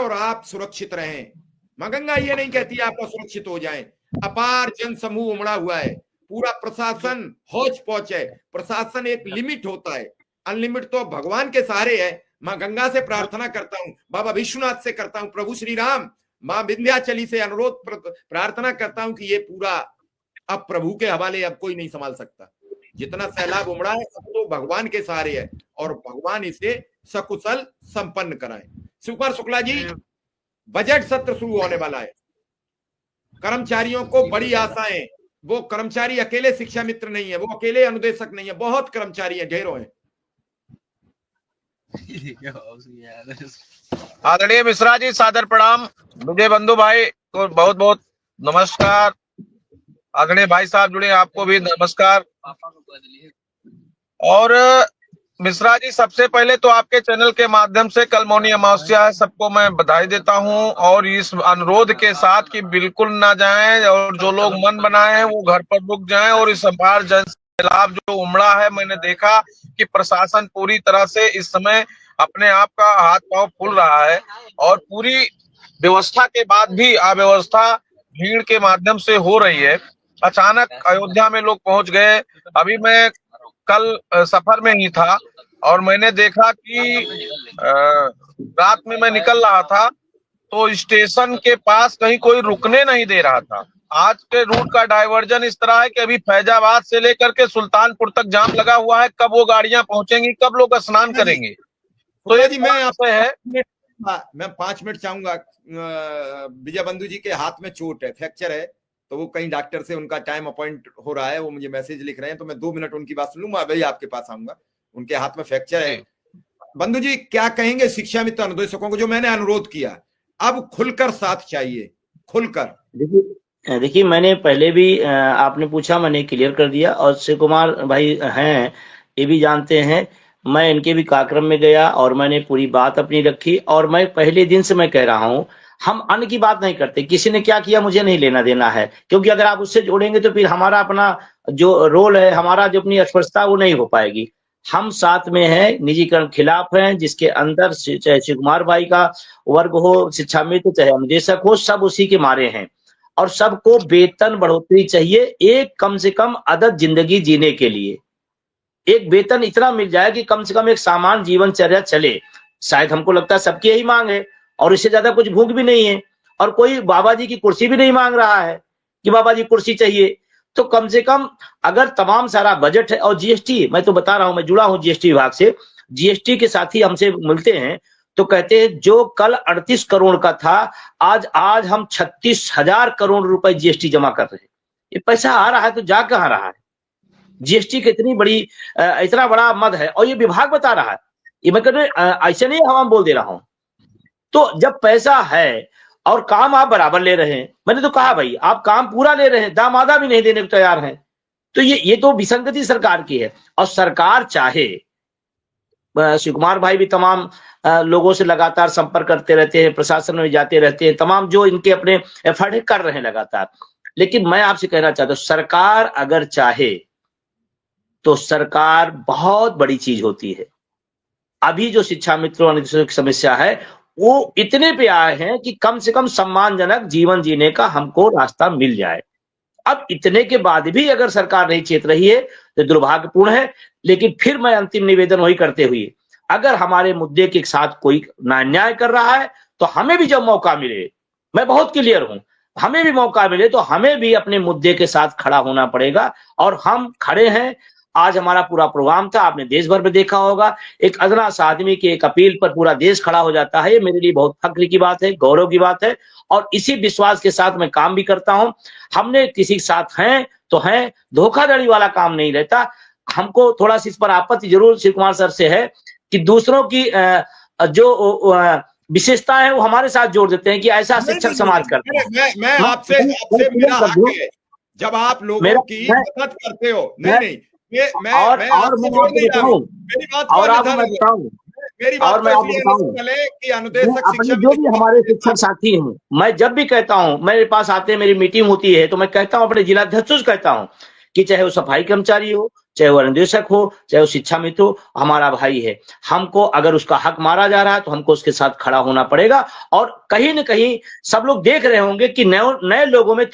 और आप सुरक्षित रहें। मां गंगा ये नहीं कहती आप असुरक्षित हो जाएं। अपार जन समूह उमड़ा हुआ है, पूरा प्रशासन हौच पौच है। प्रशासन एक लिमिट होता है, अनलिमिट तो भगवान के सहारे है। मां गंगा से प्रार्थना करता हूं, बाबा विश्वनाथ से करता हूं, प्रभु श्री राम, मां विंध्याचली से अनुरोध प्रार्थना करता हूं कि ये पूरा अब प्रभु के हवाले, अब कोई नहीं संभाल सकता। जितना सैलाब उमड़ा है सब तो भगवान के सहारे है, और भगवान इसे सकुशल संपन्न कराए। सुकुमार शुक्ला जी, बजट सत्र शुरू होने वाला है। कर्मचारियों को बड़ी आशाएं। वो कर्मचारी अकेले शिक्षा मित्र नहीं है, वो अकेले अनुदेशक नहीं है, बहुत कर्मचारी है, ढेरों है। आदरणीय मिश्रा जी, सादर प्रणाम। विजय बंधु भाई को बहुत बहुत नमस्कार। आदरणीय भाई साहब जुड़े, आपको भी नमस्कार। और मिश्रा जी, सबसे पहले तो आपके चैनल के माध्यम से कल मौनी अमावस्या है, सबको मैं बधाई देता हूं, और इस अनुरोध के साथ कि बिल्कुल ना जाएं, और जो लोग मन बनाए हैं वो घर पर रुक जाएं। और इस अपार जन सैलाब जो उमड़ा है, मैंने देखा कि प्रशासन पूरी तरह से इस समय अपने आप का हाथ पांव फूल रहा है, और पूरी व्यवस्था के बाद भी अव्यवस्था भीड़ के माध्यम से हो रही है। अचानक अयोध्या में लोग पहुंच गए। अभी मैं कल सफर में ही था, और मैंने देखा कि रात में मैं निकल रहा था तो स्टेशन के पास कहीं कोई रुकने नहीं दे रहा था। आज के रूट का डायवर्जन इस तरह है कि अभी फैजाबाद से लेकर के सुल्तानपुर तक जाम लगा हुआ है। कब वो गाड़ियां पहुंचेंगी, कब लोग स्नान करेंगे? तो ये जी मैं आपसे है, मैं 5 मिनट चाहूंगा। विजय बंधु जी के हाथ में चोट है, फ्रैक्चर है, तो वो कहीं डॉक्टर से उनका टाइम अपॉइंट हो रहा है, वो मुझे मैसेज लिख रहे हैं, तो मैं 2 मिनट उनकी बात सुन लूंगा, भाई आपके पास आऊंगा। उनके हाथ में फ्रैक्चर है। बंधु जी क्या कहेंगे शिक्षा मित्र अनुदेशकों को, जो मैंने अनुरोध किया, अब खुलकर साथ चाहिए, खुलकर। देखिए मैंने पहले भी आपने पूछा, मैंने क्लियर कर दिया, और शिव कुमार भाई हैं ये भी जानते हैं, मैं इनके भी कार्यक्रम में गया और मैंने पूरी बात अपनी रखी। और मैं पहले दिन से मैं कह रहा हूं, हम अन्न की बात नहीं करते, किसी ने क्या किया मुझे नहीं लेना देना है, क्योंकि अगर आप उससे जोड़ेंगे तो फिर हमारा अपना जो रोल है, हमारा जो अपनी स्पर्शता वो नहीं हो पाएगी। हम साथ में हैं, निजीकरण खिलाफ हैं, जिसके अंदर चाहे शिव कुमार भाई का वर्ग हो, शिक्षा मित्र चाहे अनुदेशक हो, सब उसी के मारे हैं। और सबको वेतन बढ़ोतरी चाहिए, एक कम से कम आदत जिंदगी जीने के लिए एक वेतन इतना मिल जाए कि कम से कम एक सामान्य जीवनचर्या चले। शायद हमको लगता है सबकी यही मांग है, और इससे ज्यादा कुछ भूख भी नहीं है, और कोई बाबा जी की कुर्सी भी नहीं मांग रहा है कि बाबा जी कुर्सी चाहिए। तो कम से कम अगर तमाम सारा बजट है, और जीएसटी, मैं तो बता रहा हूं, मैं जुड़ा हूं जीएसटी विभाग से, जीएसटी के साथी हमसे मिलते हैं तो कहते हैं जो कल 38 करोड़ का था, आज हम 36,000 करोड़ रुपए जीएसटी जमा कर रहे हैं। ये पैसा आ रहा है तो जा कहां रहा है? जीएसटी कितनी बड़ी इतना बड़ा मद है, और ये विभाग बता रहा है, ये मैं ऐसे नहीं हम बोल दे रहा हूं। तो जब पैसा है और काम आप बराबर ले रहे हैं, मैंने तो कहा भाई आप काम पूरा ले रहे हैं, दाम आधा भी नहीं देने को तैयार हैं, तो ये तो विसंगति सरकार की है। और सरकार चाहे, शिव कुमार भाई भी तमाम लोगों से लगातार संपर्क करते रहते हैं, प्रशासन में जाते रहते हैं, तमाम जो इनके अपने एफर्ट कर रहे हैं लगातार। लेकिन मैं आपसे कहना चाहता हूं, सरकार अगर चाहे तो सरकार बहुत बड़ी चीज होती है। अभी जो शिक्षा मित्रों की समस्या है, वो इतने पे आए हैं कि कम से कम सम्मानजनक जीवन जीने का हमको रास्ता मिल जाए। अब इतने के बाद भी अगर सरकार नहीं चेत रही है तो दुर्भाग्यपूर्ण है। लेकिन फिर मैं अंतिम निवेदन वही करते हुए, अगर हमारे मुद्दे के साथ कोई अन्याय कर रहा है तो हमें भी जब मौका मिले, मैं बहुत क्लियर हूं, हमें भी मौका मिले तो हमें भी अपने मुद्दे के साथ खड़ा होना पड़ेगा, और हम खड़े हैं। आज हमारा पूरा प्रोग्राम था, आपने देश भर में देखा होगा, एक अदना सा आदमी की एक अपील पर पूरा देश खड़ा हो जाता है। ये मेरे लिए बहुत फक्र की बात है, गौरव की बात है, और इसी विश्वास के साथ मैं काम भी करता हूं। हमने किसी के साथ हैं तो हैं, धोखाधड़ी वाला काम नहीं रहता। हमको थोड़ा सी इस पर आपत्ति जरूर शिव कुमार सर से है कि दूसरों की जो विशेषताएं है वो हमारे साथ जोड़ देते हैं कि ऐसा शिक्षक समाज करते हैं। मैं आपसे मेरा हक है, जब आप लोगों की मदद करते हो। नहीं मैं आपको जोड़ नहीं रहा हूं, मेरी बात को कि अनुदेशक शिक्षा जो भी हमारे शिक्षक साथी हैं, मैं जब भी कहता हूं, मेरे पास आते हैं, मेरी मीटिंग होती है तो मैं कहता हूं, अपने जिलाध्यक्षों से कहता हूं कि चाहे वो सफाई कर्मचारी हो, चाहे वो अन्वेषक हो, चाहे वो शिक्षा मित्र हो, हमारा भाई है। हमको अगर उसका हक मारा जा रहा है तो हमको उसके साथ खड़ा होना पड़ेगा। और कहीं न कहीं सब लोग देख रहे होंगे कि नए लोगों में